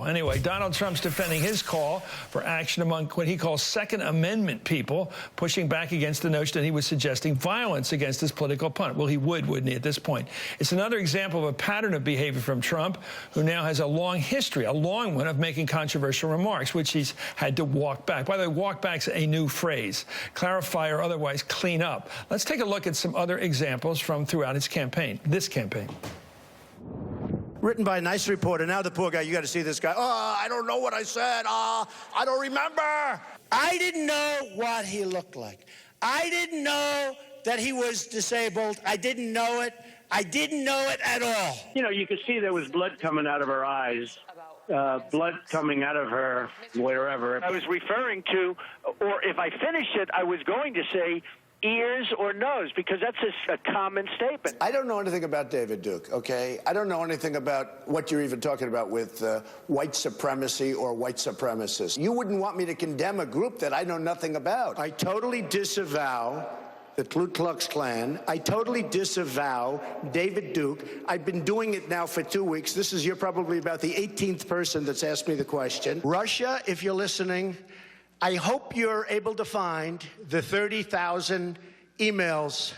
Anyway, Donald Trump's defending his call for action among what he calls Second Amendment people, pushing back against the notion that he was suggesting violence against his political opponent. Well, he would, wouldn't he, at this point? It's another example of a pattern of behavior from Trump, who now has a long history, a long one, of making controversial remarks, which he's had to walk back. By the way, walk back's a new phrase. Clarify or otherwise clean up. Let's take a look at some other examples from throughout his campaign, this campaign. Written by a nice reporter. Now the poor guy, you got to see this guy. Oh, I don't know what I said. I don't remember. I didn't know what he looked like. I didn't know that he was disabled. I didn't know it. I didn't know it at all. You know, you could see there was blood coming out of her eyes, blood coming out of her wherever. I was referring to, or if I finish it, I was going to say, ears or nose, because that's a common statement. I don't know anything about David Duke, okay? I don't know anything about what you're even talking about with white supremacy or white supremacists. You wouldn't want me to condemn a group that I know nothing about. I totally disavow the Ku Klux Klan. I totally disavow David Duke. I've been doing it now for 2 weeks. You're probably about the 18th person that's asked me the question. Russia, if you're listening, I hope you're able to find the 30,000 emails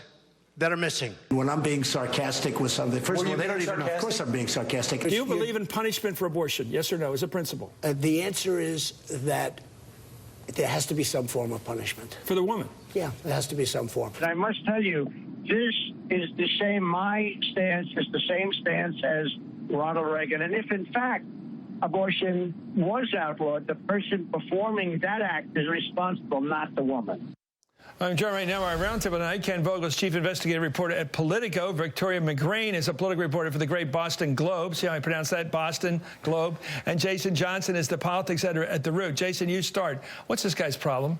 that are missing. When I'm being sarcastic with something, first of all, they don't even know. Of course I'm being sarcastic. Do you believe in punishment for abortion? Yes or no, as a principle? The answer is that there has to be some form of punishment. For the woman? Yeah, there has to be some form. And I must tell you, this is the same, my stance is the same stance as Ronald Reagan. And if, in fact, abortion was outlawed, the person performing that act is responsible, not the woman. I'm joined right now by our roundtable tonight. Ken Vogel's chief investigative reporter at Politico. Victoria McGrain is a political reporter for the great Boston Globe. See how I pronounce that? Boston Globe. And Jason Johnson is the politics editor at The Root. Jason, you start. What's this guy's problem?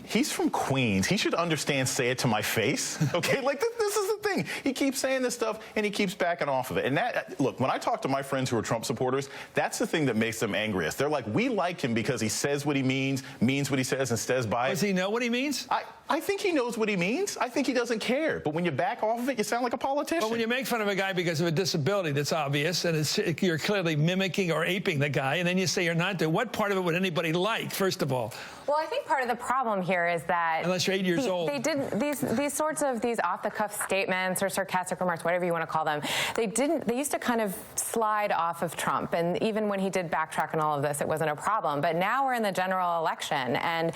He's from Queens. He should understand, say it to my face. Okay, like this is the thing. He keeps saying this stuff and he keeps backing off of it. And that, look, when I talk to my friends who are Trump supporters, that's the thing that makes them angriest. They're like, we like him because he says what he means what he says, and stands by it. Does he know what he means? I think he knows what he means. I think he doesn't care. But when you back off of it, you sound like a politician. But when you make fun of a guy because of a disability that's obvious, and you're clearly mimicking or aping the guy, and then you say you're not doing, what part of it would anybody like, first of all? Well, I think part of the problem here is that unless you're 8 years old, they did these sorts of off-the-cuff statements or sarcastic remarks, whatever you want to call them. They used to kind of slide off of Trump, and even when he did backtrack on all of this, it wasn't a problem. But now we're in the general election, and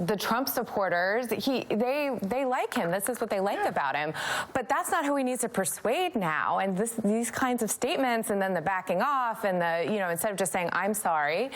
the Trump supporters, they like him. This is what they like about him. But that's not who he needs to persuade now. And these kinds of statements, and then the backing off, and instead of just saying I'm sorry,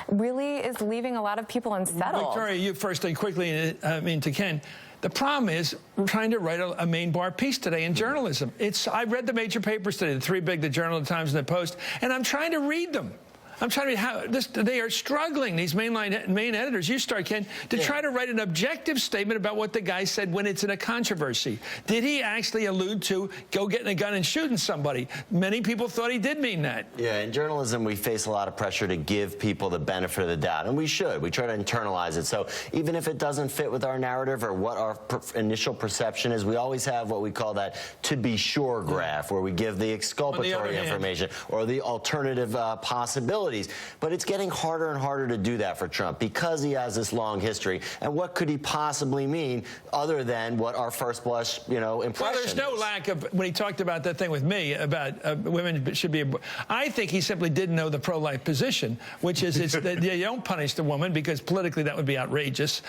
really is leaving a lot of people unsettled. Victoria, you first and quickly, to Ken. The problem is we're trying to write a main bar piece today in journalism. I read the major papers today, the three big, the Journal, the Times, and the Post, and I'm trying to read them. I'm trying to read how they are struggling, these main editors. You start, Ken, to try to write an objective statement about what the guy said when it's in a controversy. Did he actually allude to go getting a gun and shooting somebody? Many people thought he did mean that. Yeah, in journalism, we face a lot of pressure to give people the benefit of the doubt, and we should. We try to internalize it. So even if it doesn't fit with our narrative or what our initial perception is, we always have what we call that to be sure graph, where we give the exculpatory information or the alternative possibility. But it's getting harder and harder to do that for Trump because he has this long history. And what could he possibly mean other than what our first blush, impression Well, there's no lack of, when he talked about that thing with me about women should be, I think he simply didn't know the pro-life position, which is that you don't punish the woman because politically that would be outrageous,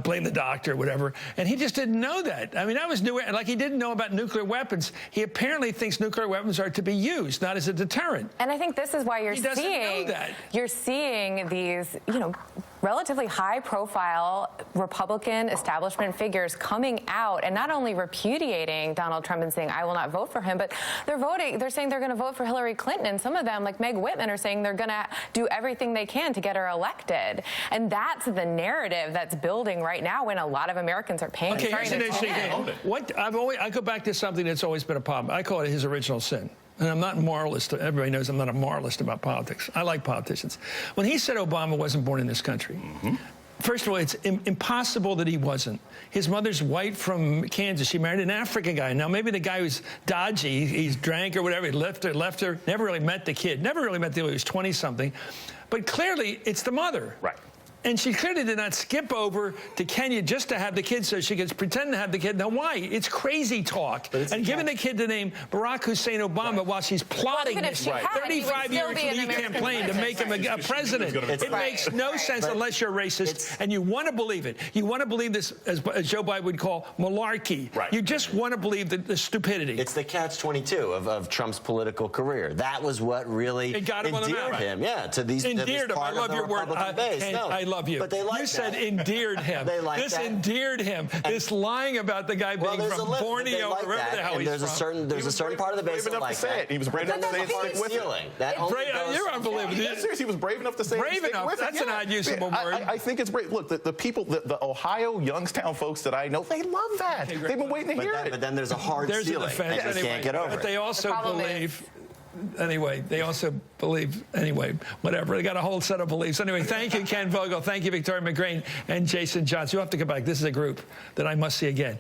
blame the doctor, whatever. And he just didn't know that. I mean, that was new, like he didn't know about nuclear weapons. He apparently thinks nuclear weapons are to be used, not as a deterrent. And I think this is why you're seeing these, relatively high-profile Republican establishment figures coming out and not only repudiating Donald Trump and saying, I will not vote for him, but they're saying they're going to vote for Hillary Clinton. And some of them, like Meg Whitman, are saying they're going to do everything they can to get her elected. And that's the narrative that's building right now when a lot of Americans are paying attention. Okay, here's an interesting thing. I go back to something that's always been a problem. I call it his original sin. And I'm not a moralist. Everybody knows I'm not a moralist about politics. I like politicians. When he said Obama wasn't born in this country, First of all, it's impossible that he wasn't. His mother's white from Kansas. She married an African guy. Now, maybe the guy was dodgy. He's drank or whatever. He left her. Never really met the kid. Never really met the kid. He was 20-something. But clearly, it's the mother. Right. And she clearly did not skip over to Kenya just to have the kid so she could pretend to have the kid. Now, why? It's crazy talk. And giving the kid the name Barack Hussein Obama while she's plotting this 35 years campaign to make him a president. It makes no sense unless you're racist and you want to believe it. You want to believe this, as Joe Biden would call malarkey. Right. You just want to believe the stupidity. It's the catch-22 of Trump's political career. That was what really endeared him, to these endeared him. I love your word. I love you. But they like you said endeared him. They like this that. endeared him. This lying about the guy being from Borneo, like wherever the hell he's from. There's a certain part of the base that like that. He was brave enough to say it with it. You're unbelievable. Seriously, he was brave enough to say brave it. Enough. That's an odd usable word. I think it's brave. Look, the people, the Ohio Youngstown folks that I know, they love that. They've been waiting to hear it. But then there's a hard ceiling. There's a defense. You can't get over but they also believe. Whatever. They got a whole set of beliefs. Anyway, thank you, Ken Vogel. Thank you, Victoria McGrain and Jason Johnson. You'll have to come back. This is a group that I must see again.